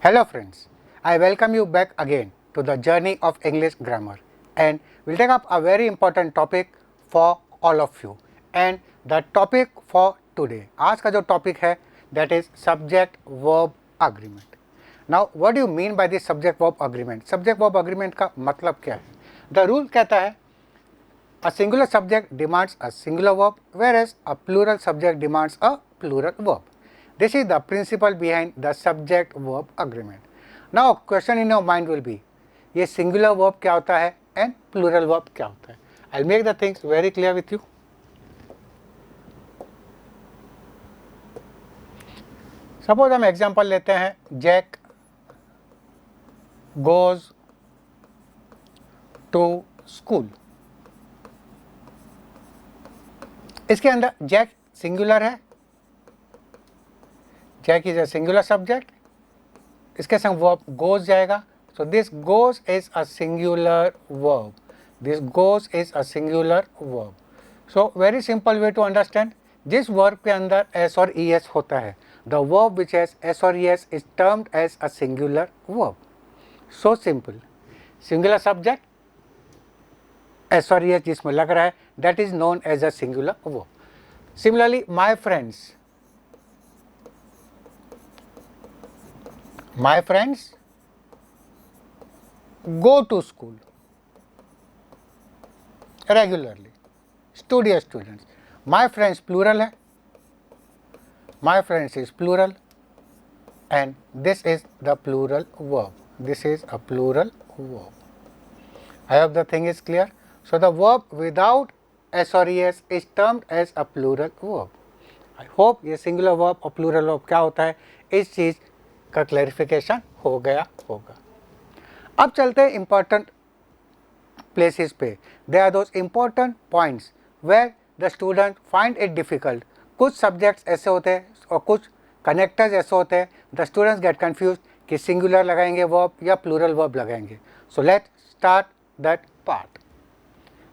Hello friends, I welcome you back again to the journey of English grammar, and we'll take up a very important topic for all of you. And the topic for today, आज का जो topic है that is subject verb agreement. Now what do you mean by this subject verb agreement? Subject verb agreement का मतलब क्या है? The rule कहता है a singular subject demands a singular verb whereas a plural subject demands a plural verb. This is the principle behind the subject verb agreement. Now question in your mind will be ये singular verb क्या होता है and plural verb क्या होता है. I'll make the things very clear with you. Suppose हम example लेते हैं Jack goes to school. इसके अंदर Jack singular है, Jack is a singular subject, इसके संग verb goes जाएगा. So this goes is a singular verb. This goes is a singular verb. So very simple way to understand, जिस verb के अंदर s और es होता है, the verb which has s और es is termed as a singular verb. So simple. Singular subject, s और es जिसमें लग रहा है, that is known as a singular verb. Similarly, my friends go to school regularly. Studious students. My friends plural है, my friends is plural, and this is the plural verb. This is a plural verb. I hope the thing is clear. So the verb without s or es is termed as a plural verb. I hope ये singular verb और plural verb क्या होता है इस चीज़ का clarification हो गया होगा. अब चलते हैं important places पे. There are those important points where the student find it difficult. कुछ subjects ऐसे होते हैं और कुछ connectors ऐसे होते हैं. The students get confused कि singular लगाएंगे verb या plural verb लगाएंगे. So let's start that part.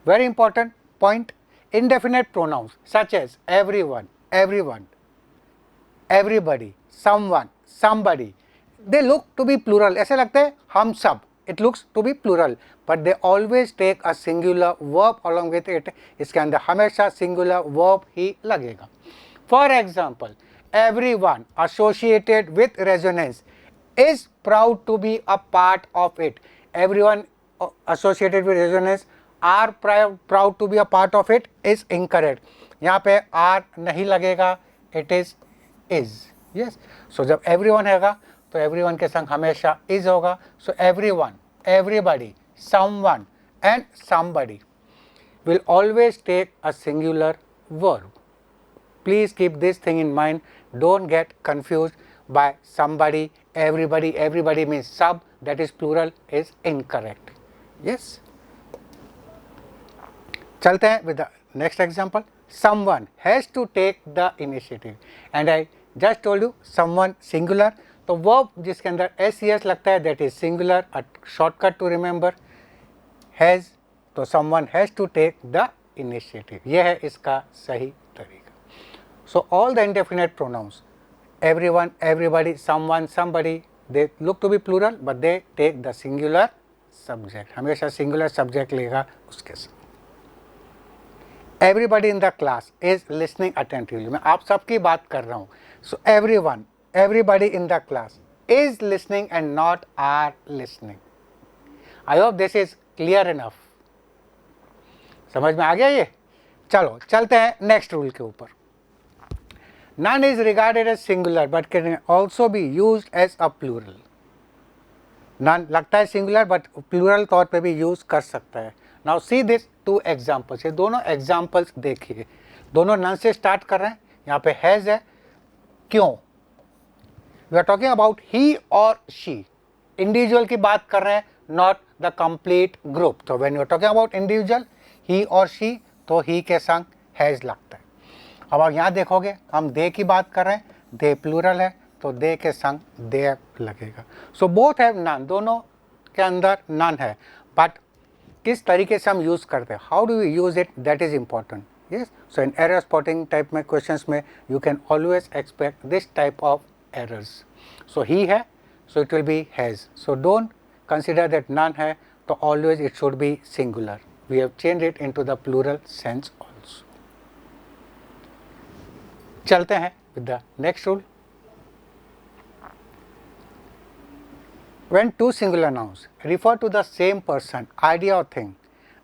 Very important point, indefinite pronouns such as everyone, everyone, everybody, someone, somebody, they look to be plural. ऐसे लगते हैं हम सब. It looks to be plural, but they always take a singular verb along with it. इसके अंदर हमेशा singular verb ही लगेगा. For example, everyone associated with resonance is proud to be a part of it. Everyone associated with resonance are proud to be a part of it is incorrect. यहाँ पे are नहीं लगेगा, it is. Yes. So जब everyone हैगा तो everyone के संग हमेशा is होगा. So everyone, everybody, someone and somebody will always take a singular verb. Please keep this thing in mind. Don't get confused by somebody, everybody. Everybody means sub, that is plural, is incorrect. Yes. चलते हैं with the next example. Someone has to take the initiative, and I just told you someone singular. तो verb जिसके अंदर ses लगता है that is singular. A shortcut to remember has, तो someone has to take the initiative. यह है इसका सही तरीका. So all the indefinite pronouns, everyone, everybody, someone, somebody, they look to be plural but they take the singular subject. हमेशा singular subject लेगा उसके साथ. Everybody in the class is listening attentively. मैं आप सबकी बात कर रहा हूँ. So everyone, everybody in the class is listening and not are listening. I hope this is clear enough. समझ में आ गया ये? चलो चलते हैं नेक्स्ट रूल के ऊपर. None is regarded as singular but can also be used as a plural. None लगता है singular but plural तौर पे भी यूज कर सकता है. Now see this two examples. ये दोनों examples देखिए. दोनों none से start कर रहे हैं. यहाँ पे has है. क्यों? We are talking about he or she. Individual की बात कर रहे हैं, not the complete group. So when you are talking about individual, he or she, तो he के संग has लगता है. अब आप यहाँ देखोगे हम they की बात कर रहे हैं, they plural है तो they के संग they लगेगा. So both have none. दोनों के अंदर none है. But किस तरीके से हम यूज़ करते हैं, how do we use it, that is important. Yes. So in error spotting type में क्वेश्चंस में you can always expect this type of errors. So ही है so it will be has. So don't consider that none hai, so always it should be singular. We have changed it into the plural sense also. चलते हैं with the next rule. When two singular nouns refer to the same person, idea or thing,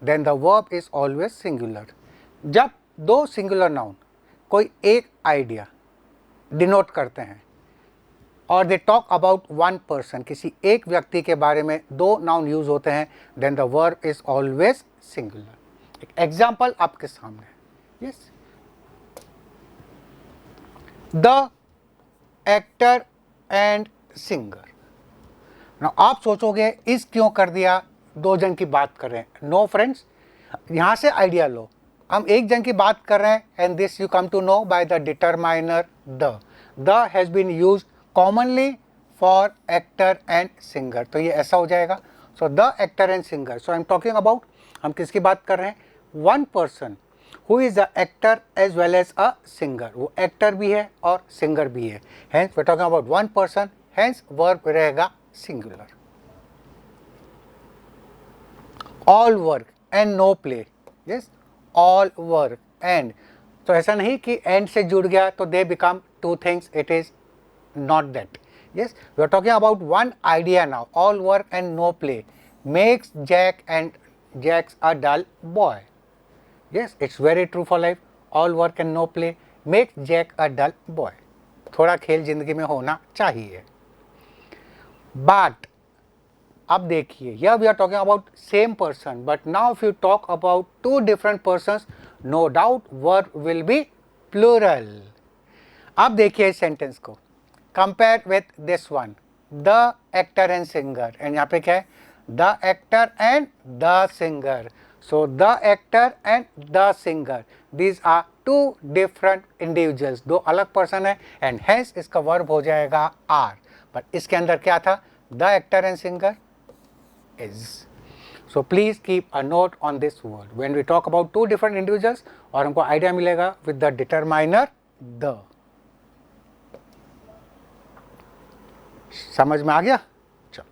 then the verb is always singular. जब दो singular noun कोई एक idea denote करते हैं और they talk about one person, किसी एक व्यक्ति के बारे में दो noun यूज होते हैं, then the verb is always singular. एक एग्जाम्पल आपके सामने है. Yes. The actor and singer. Now आप सोचोगे इस क्यों कर दिया, दो जन की बात कर रहे हैं. नो फ्रेंड्स, यहाँ से आइडिया लो. हम एक जन की बात कर रहे हैं and this you come to know by the determiner the. The has been used commonly for actor and singer. तो ये ऐसा हो जाएगा. So the actor and singer. So I am talking about, हम किसकी बात कर रहे हैं, one person who is the actor as well as a singer. वो एक्टर भी है और सिंगर भी है. Hence we are talking about one person, hence verb रहेगा singular. All work and no play. Yes, all work and. तो ऐसा नहीं कि and से जुड़ गया तो they become two things. It is not that. Yes, we are talking about one idea now. All work and no play makes Jack's a dull boy. Yes, it's very true for life. All work and no play makes Jack a dull boy. थोड़ा खेल जिंदगी में होना चाहिए. But अब देखिए, here we are talking about same person, but now if you talk about two different persons, no doubt verb will be plural. अब देखिए इस सेंटेंस को, compare with this one, the actor and singer, and यहाँ पे क्या है, the actor and the singer. So the actor and the singer, these are two different individuals, दो अलग person है, and hence इसका verb हो जाएगा are. But इसके अंदर क्या था, the actor and singer is. So please keep a note on this word. When we talk about two different individuals, और हमको idea मिलेगा with the determiner the. समझ में आ गया? चलो.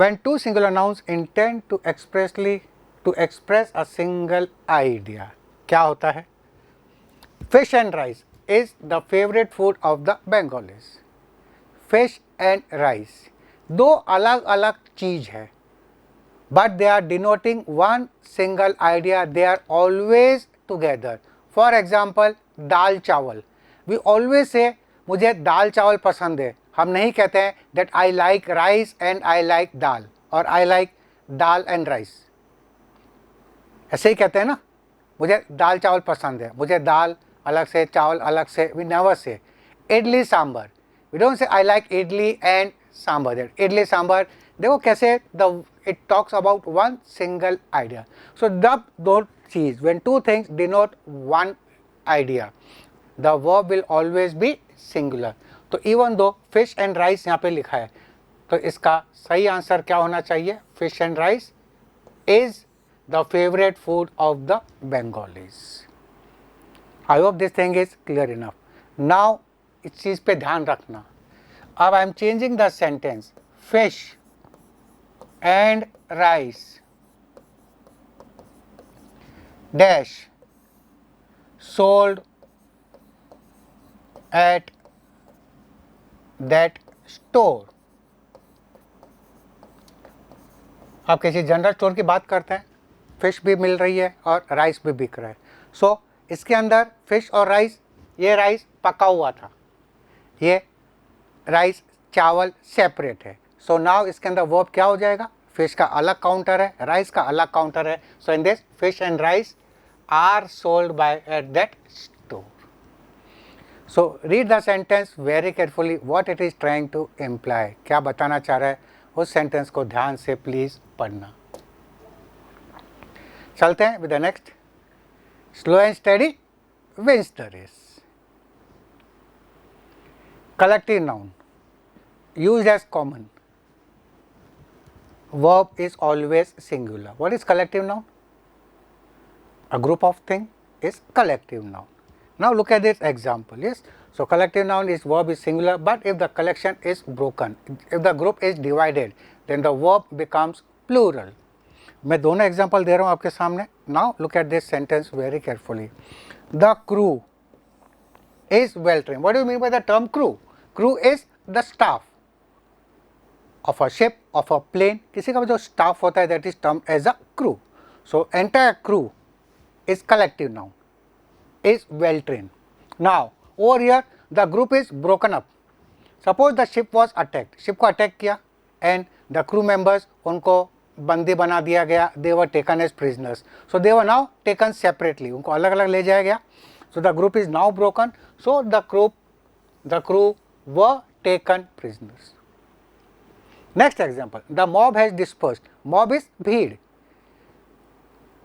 When two singular nouns intend to express a single idea, क्या होता है? Fish and rice is the favorite food of the Bengalis. Fish and rice दो अलग अलग चीज है, but they are denoting one single idea. They are always together. For example dal chawal. We always say मुझे दाल चावल पसंद है. हम नहीं कहते हैं that I like rice and I like dal, और I like dal and rice. ऐसे ही कहते हैं ना, मुझे दाल चावल पसंद है, मुझे दाल अलग से चावल अलग से. We never say idli sambar. We don't say I like idli and sambar. That idli sambar, देखो कैसे it talks about one single idea. So those चीज, when two things denote one idea, the verb will always be singular. तो even though fish and rice यहाँ पे लिखा है, तो इसका सही आंसर क्या होना चाहिए? Fish and rice is the favorite food of the Bengalis. I hope this thing is clear enough. Now इस चीज पे ध्यान रखना. अब I am changing the sentence, fish and rice dash sold at that store. आप किसी general store की बात करते हैं, फिश भी मिल रही है और राइस भी बिक रहा है. सो इसके अंदर फिश और राइस, ये राइस पका हुआ था, ये राइस चावल सेपरेट है. सो नाउ इसके अंदर वर्ब क्या हो जाएगा? फिश का अलग काउंटर है, राइस का अलग काउंटर है. So in this fish and rice are sold by at that store. So read the sentence very carefully, what it is trying to imply. क्या बताना चाह रहा है, उस सेंटेंस को ध्यान से प्लीज पढ़ना. चलते हैं with the next. Slow and study wins the race. Collective noun used as common. Verb is always singular. What is collective noun? A group of things is collective noun. Now look at this example. Yes. So collective noun is verb is singular, but if the collection is broken, if the group is divided, then the verb becomes plural. मैं दोनों example दे रहा हूँ आपके सामने. Now look at this sentence very carefully. The crew is well train. What do you mean by the term crew? Crew is the staff of a ship, of a plane. किसी का जो staff होता है that is term as a crew. So entire crew is collective noun, is well train. Now over here the group is broken up. Suppose the ship was attacked. Ship को attack किया and the crew members, उनको बंदी बना दिया गया. They were taken as prisoners. So they were now taken separately. उनको अलग अलग ले जाया गया. So the group is now broken. So the crew were taken prisoners. Next example, the mob has dispersed. Mob is भीड़.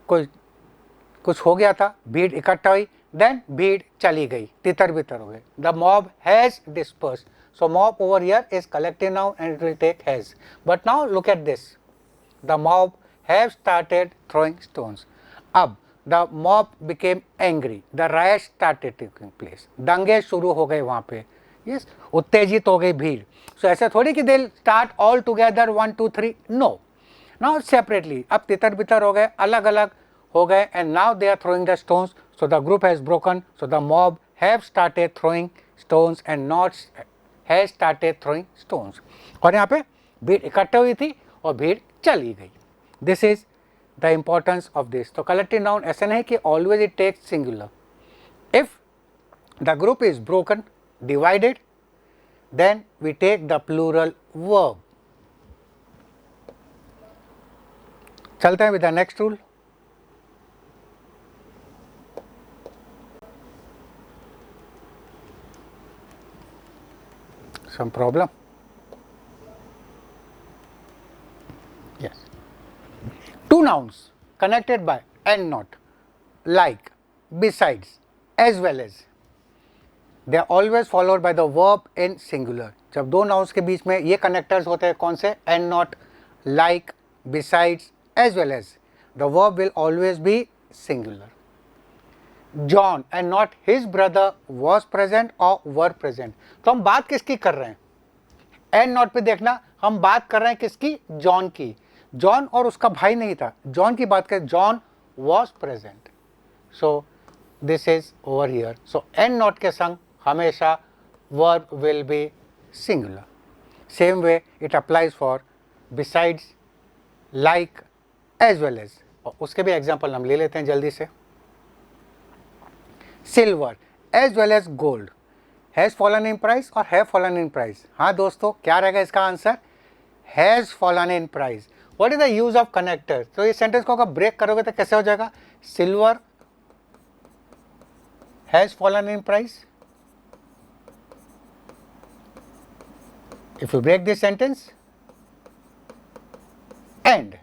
कुछ हो गया था, भीड़ इकट्ठा हुई, देन भीड़ चली गई, तितर बितर हो गए. The mob has dispersed. So mob over here is collective noun and it will take has. But now look at this. The mob have started throwing stones. अब the mob became angry. The riot started taking place. दंगे शुरू हो गए वहाँ पे. Yes, उत्तेजित हो गई भीड़. So ऐसा थोड़ी कि they'll start all together 1 2 3. No. Now separately. अब तितर बितर हो गए, अलग अलग हो गए, and now they are throwing the stones. So the group has broken. So the mob have started throwing stones and not has started throwing stones. और यहाँ पे भीड़ इकट्ठे हुई थी और भीड़ चली गई. This is the importance of this. तो collective noun ऐसा नहीं कि always it takes singular. If the group is broken, divided, then we take the plural verb. चलते हैं with the next rule. Some problem? Yes. Two nouns connected by and not, like, besides, as well as. They are always followed by the verb in singular. जब दो nouns के बीच में ये connectors होते हैं कौन से? And not, like, besides, as well as. The verb will always be singular. John and not his brother was present or were present. तो हम बात किसकी कर रहे हैं? एंड नॉट पे देखना, हम बात कर रहे हैं किसकी? जॉन की. जॉन और उसका भाई नहीं था, जॉन की बात करें. John was present. So this is over here. So and not के संग हमेशा verb will be singular. Same way it applies for besides, like, as well as. और उसके भी एग्जाम्पल हम ले लेते हैं जल्दी से. Silver as well as gold has fallen in price और हैव फॉलन इन प्राइस. हाँ दोस्तों, क्या रहेगा इसका answer? Has fallen in price. What is the use of connector? तो इस सेंटेंस को अगर ब्रेक करोगे तो कैसे हो जाएगा? Silver has fallen in price. If you break this sentence, and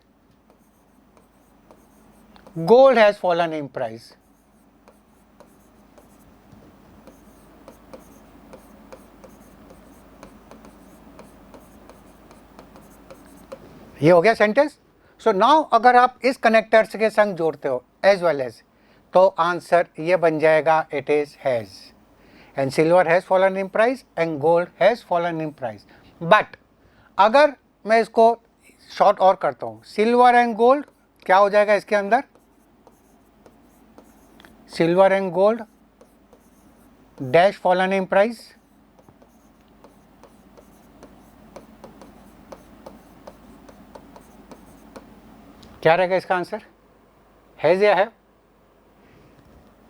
gold has fallen in price. ये हो गया सेंटेंस. सो नाउ अगर आप इस कनेक्टर्स के संग जोड़ते हो एज वेल एज, तो आंसर ये बन जाएगा it is has. And silver has fallen in price and gold has fallen in price. But अगर मैं इसको शॉर्ट और करता हूँ, सिल्वर एंड गोल्ड क्या हो जाएगा इसके अंदर? Silver and gold dash fallen in price. क्या रहेगा इसका आंसर? हैज या हैव?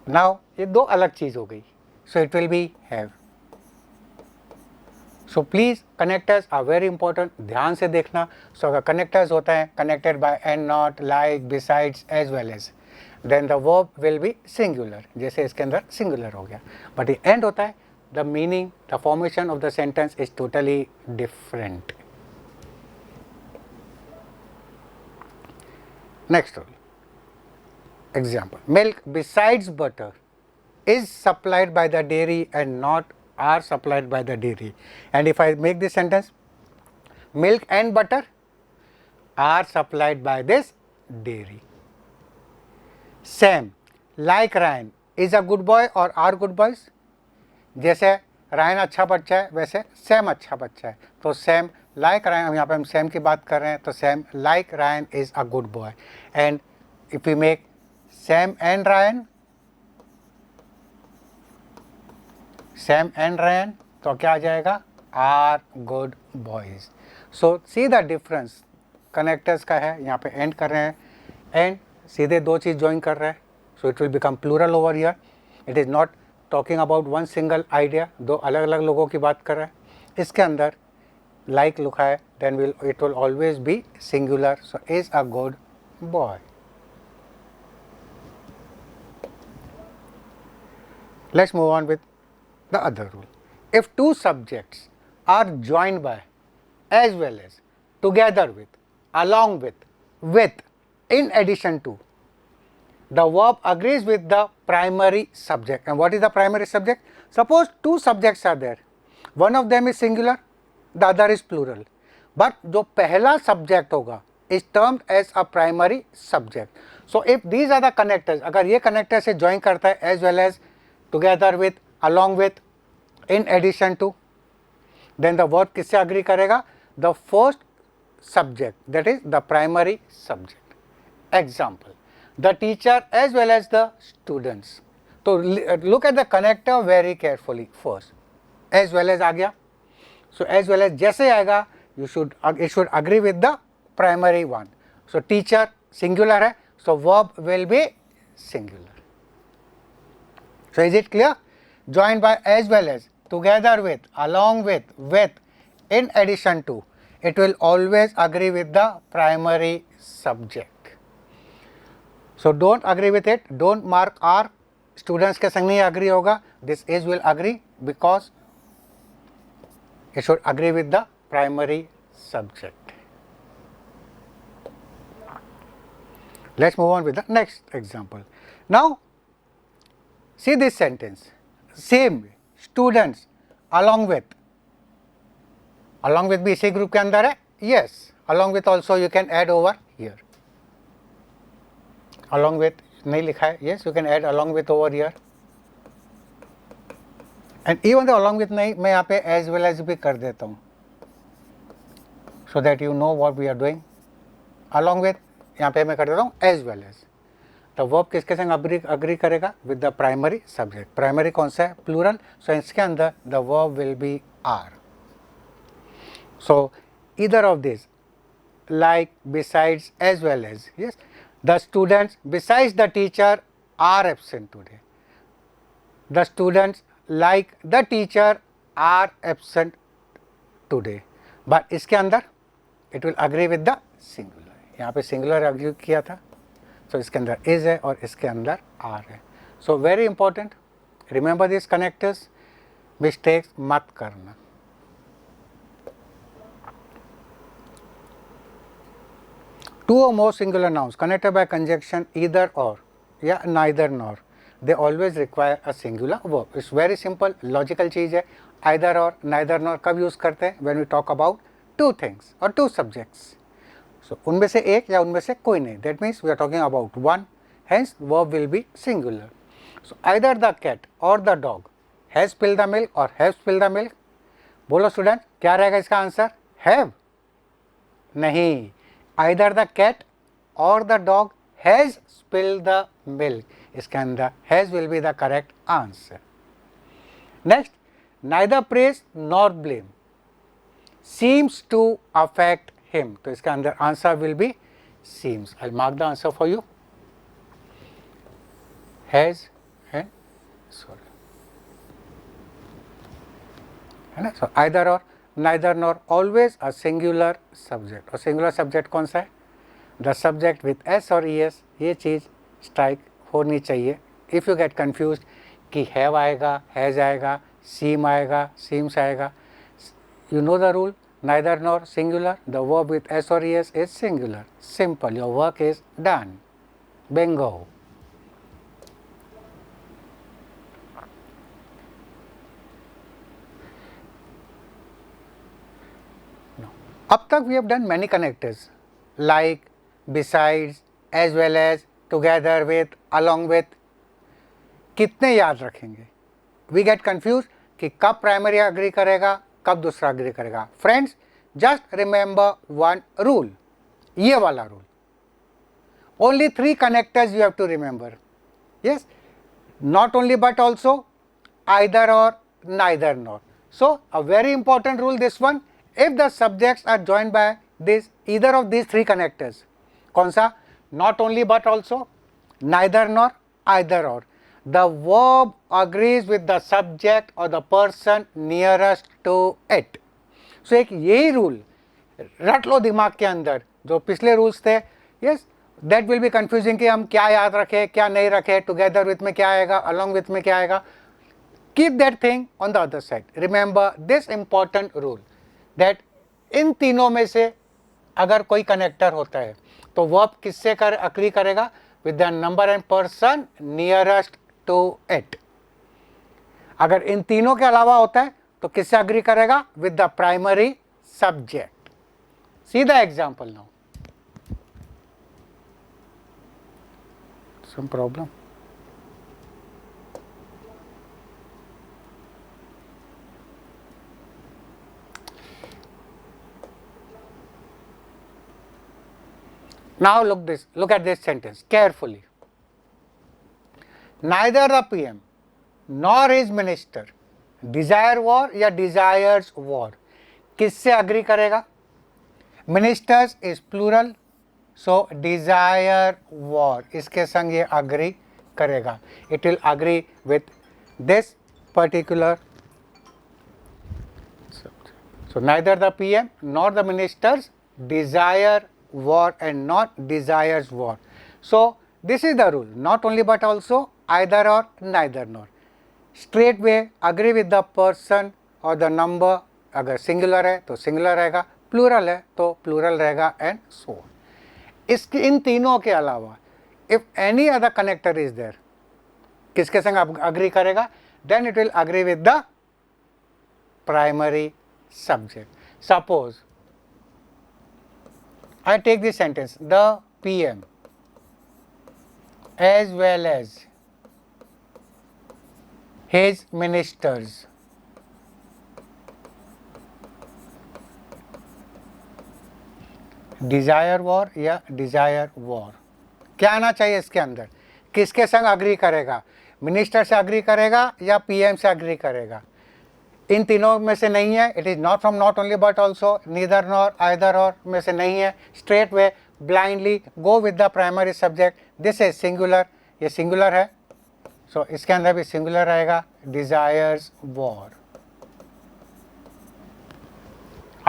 नाउ ये दो अलग चीज हो गई. So it will be have. So please connectors are very important. ध्यान से देखना. सो अगर कनेक्टर्स होता है connected by and not, like, besides, as well as, then the verb will be singular. जैसे इसके अंदर सिंगुलर हो गया. बट ये एंड होता है, the meaning, the formation of the sentence is totally different. Next rule. Example. Milk besides butter is supplied by the dairy and not are supplied by the dairy. And if I make this sentence, milk and butter are supplied by this dairy. Sam, like Ryan, is a good boy or are good boys. जैसे Ryan अच्छा बच्चा है, वैसे Sam अच्छा बच्चा है। तो Sam like Ryan, यहाँ पे हम सैम की बात कर रहे हैं, तो Sam like Ryan is a good boy. And if you make Sam and Ryan, Sam and Ryan, तो क्या आ जाएगा, are good boys. So see the difference connectors का है, यहाँ पे एंड कर रहे हैं, एंड सीधे दो चीज़ ज्वाइन कर रहे हैं, so it will become plural over here. It is not talking about one single idea, दो अलग अलग लोगों की बात कर रहे हैं। इसके अंदर लाइक लिखा है, then it will always be singular, so is a good boy. Let's move on with the other rule. If two subjects are joined by, as well as, together with, along with, in addition to, the verb agrees with the primary subject. And what is the primary subject? Suppose two subjects are there. One of them is singular, the other is plural. But जो पहला subject होगा is termed as a primary subject. So if these are the connectors, अगर ये connector से join करता है as well as, together with, along with, in addition to, then the verb किससे agree करेगा? The first subject, that is the primary subject. Example, the teacher as well as the students. तो look at the connector very carefully first. As well as आ गया, so as well as जैसे आएगा it should agree with the primary one. So teacher singular है, so verb will be singular. So is it clear? Joined by, as well as, together with, along with, in addition to, it will always agree with the primary subject. So don't agree with it, don't mark R, students के संग नहीं agree होगा, this is will agree because it should agree with the primary subject. Let's move on with the next example. Now see this sentence, same way, students along with भी इसी group के अंदर है, yes, along with also you can add over here, along with नहीं लिखा है, yes, you can add along with over here, and even the along with नहीं, मैं यहाँ पे as well as भी कर देता हूँ, so that you know what we are doing. along with यहाँ पे मैं कर देता हूँ as well as. तो वर्ब किसके संग अग्री करेगा? With the primary subject. Primary कौन सा है? प्लूरल. सो इसके अंदर the verb will be are. So either of this, like, besides, as well as. Yes, the students besides the teacher are absent today. The students like the teacher are absent today. But इसके अंदर it will agree with the singular. यहाँ पे singular agree किया था, so इसके अंदर is है और इसके अंदर are है. So very important, remember these connectors, mistakes मत करना. Two or more singular nouns connected by conjunction either or या neither nor, they always require a singular verb. It's very simple, logical चीज़ है. either or, neither nor कब use करते हैं? when we talk about two things or two subjects. So उनमें से एक या उनमें से कोई नहीं, that means we are talking about one, hence verb will be singular. So either the cat or the dog has spilled the milk or have spilled the milk. बोलो student, क्या रहेगा इसका आंसर? have? नहीं, either the cat or the dog has spilled the milk. इसके अंदर has will be the correct answer. Next, neither praise nor blame seems to affect him. तो इसका अंदर answer will be seems. I'll mark the answer for you. Has and sorry. है ना? So either or, neither nor, always a singular subject. और singular subject कौन सा है? The subject with s और es. ये चीज़ strike होनी चाहिए. If you get confused कि have आएगा, has आएगा, seem आएगा, seems आएगा, you know the rule. Neither nor singular, the verb with s or es is singular. Simple, your work is done. Bingo. अब तक we have done many connectors like, besides, as well as, together with, along with. कितने याद रखेंगे? We get confused कि कब primary agree करेगा, कब दूसरा अग्री करेगा। Friends, just remember one rule, ये वाला rule, only 3 connectors you have to remember. Yes, not only but also, either or, neither nor. So a very important rule this one, if the subjects are joined by this either of these 3 connectors, कौन सा, not only but also, neither nor, either or, the verb agrees with the subject or the person nearest to it. So एक यही rule रट लो दिमाग के अंदर, जो पिछले रूल्स थे, yes, that will be confusing कि हम क्या याद रखें, क्या नहीं रखें, together with में क्या आएगा, along with में क्या आएगा। Keep that thing on the other side. Remember this important rule that इन तीनों में से अगर कोई कनेक्टर होता है तो वर्ब किससे अग्री करेगा, with the number and person nearest to it. अगर इन तीनों के अलावा होता है तो किससे अग्री करेगा, with the primary subject. See the example now. Some problem? Now look at this sentence carefully. Neither the PM nor his minister desire war या desires war, किससे agree करेगा? Ministers is plural, so desire war, इसके संग ये agree करेगा. It will agree with this particular. So neither the PM nor the ministers desire war and not desires war. So this is the rule, not only but also, either or, neither nor. Straightway agree with the person or the number, अगर singular है तो singular रहेगा, plural है तो plural रहेगा and so on. इसके इन तीनों के अलावा if any other connector is there, किसके संग agree करेगा, then it will agree with the primary subject. Suppose I take this sentence, the PM as well as his ministers desire war या desire war, क्या आना चाहिए इसके अंदर, किसके संग अग्री करेगा, मिनिस्टर से अग्री करेगा या पीएम से अग्री करेगा। इन तीनों में से नहीं है, it is not from not only but also, neither nor, either और में से नहीं है। Straight way blindly go with the primary subject, this is singular, ये सिंगुलर है, सो इसके अंदर भी सिंगुलर रहेगा, desires war.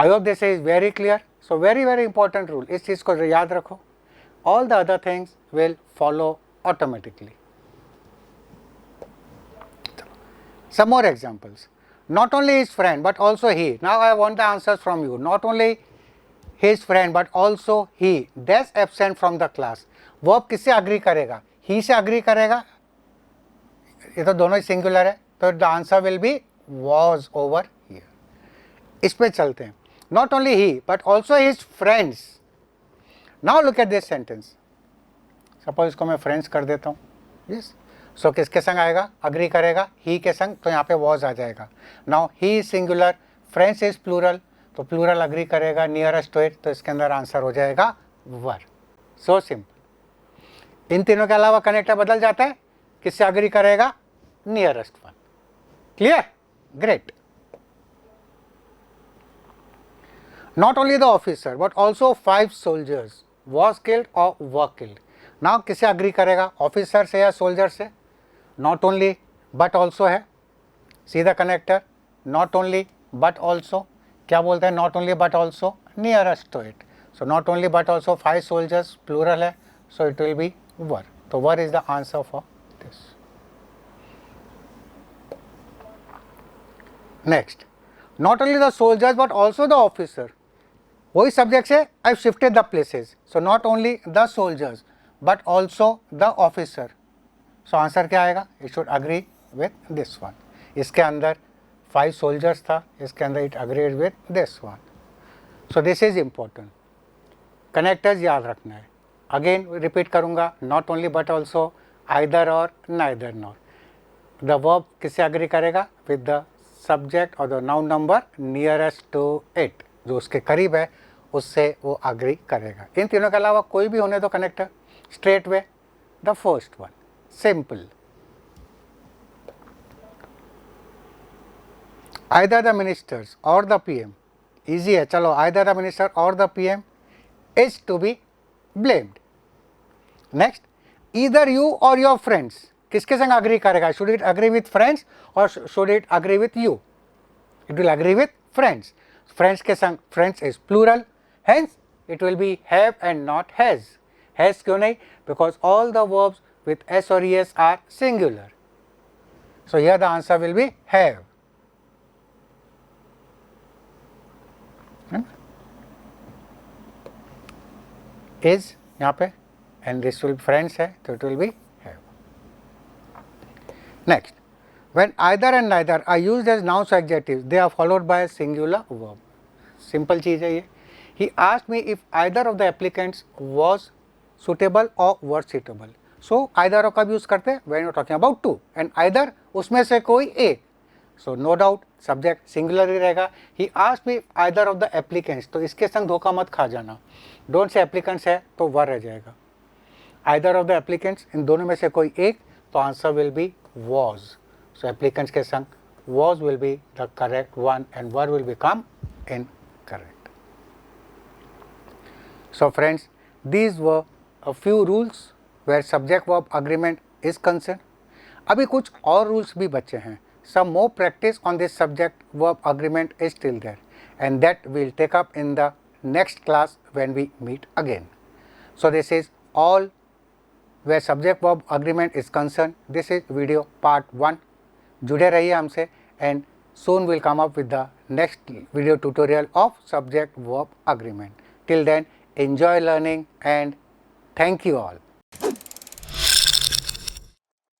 I hope this is very clear. So very very important rule, इस चीज़ को याद रखो, all the other things will follow automatically. Some more examples, not only his friend but also he. Now I want the answers from you. Not only his friend but also he that's absent from the class. Verb किससे agree करेगा, ही से agree करेगा, ये तो दोनों ही singular है, तो the answer will be was over here. इस पे चलते हैं, not only he but also his friends. Now look at this sentence. Suppose इसको मैं friends कर देता हूँ, yes. सो किसके संग आएगा, अग्री करेगा, ही के संग, तो यहाँ पे वॉज आ जाएगा। Now he is singular, friends is plural, तो प्लूरल अग्री करेगा नियरेस्ट टू इट, तो इसके अंदर आंसर हो जाएगा वर। So simple. इन तीनों के अलावा कनेक्टर बदल जाता है, किससे अग्री करेगा, nearest one. Clear, great. Not only the officer but also 5 soldiers was killed और वर किल्ड। नाउ किससे अग्री करेगा, ऑफिसर से या सोल्जर से, नॉट ओनली बट ऑल्सो है, सीधा connector, not only but also, क्या बोलते हैं, not only but also, nearest to it, so not only but also 5 soldiers plural है, so it will be were, तो were is the answer for this. Next, not only the soldiers but also the officer, वही subject से I shifted the places, so not only the soldiers but also the officer, so answer क्या आएगा, it should agree with this one. इसके अंदर 5 soldiers था, इसके अंदर it agreed with this one. So this is important, connectors याद रखना है। अगेन रिपीट करूँगा, not only but also, either or, neither nor. The verb किससे अग्री करेगा, with the subject or the noun number nearest to it, जो उसके करीब है उससे वो agree करेगा। इन तीनों के अलावा कोई भी होने दो connector, straight way the first one, simple। either the ministers or the PM, easy है, चलो either the minister or the PM is to be blamed। next, either you or your friends, किसके संग agree करेगा? should it agree with friends or should it agree with you? it will agree with friends। friends के संग, friends is plural, hence it will be have and not has। has क्यों नहीं? because all the verbs with s or es are singular, so here the answer will be have। is यहाँ पे and this will friends है तो it will be have। next, when either and neither are used as nouns or adjectives, they are followed by a singular verb। simple चीज़ है ये। he asked me if either of the applicants was suitable or were suitable। so either of कब use करते हैं? when you are talking about two and either उसमें से कोई एक, so no doubt subject singular ही रहेगा। he asked me if either of the applicants, तो इसके संग धोखा मत खा जाना, don't say applicants है तो वर रह जाएगा। either of the applicants, इन दोनों में से कोई एक, तो answer will be was। so applicants के संग was will be the correct one and were will become incorrect। so friends, these were a few rules where subject verb agreement is concerned। अभी कुछ और rules भी बचे हैं। some more practice on this subject verb agreement is still there and that we'll take up in the next class when we meet again। so this is all where subject verb agreement is concerned। this is video part 1। जुड़े रहिए हमसे and soon we'll come up with the next video tutorial of subject verb agreement। till then, enjoy learning and thank you all।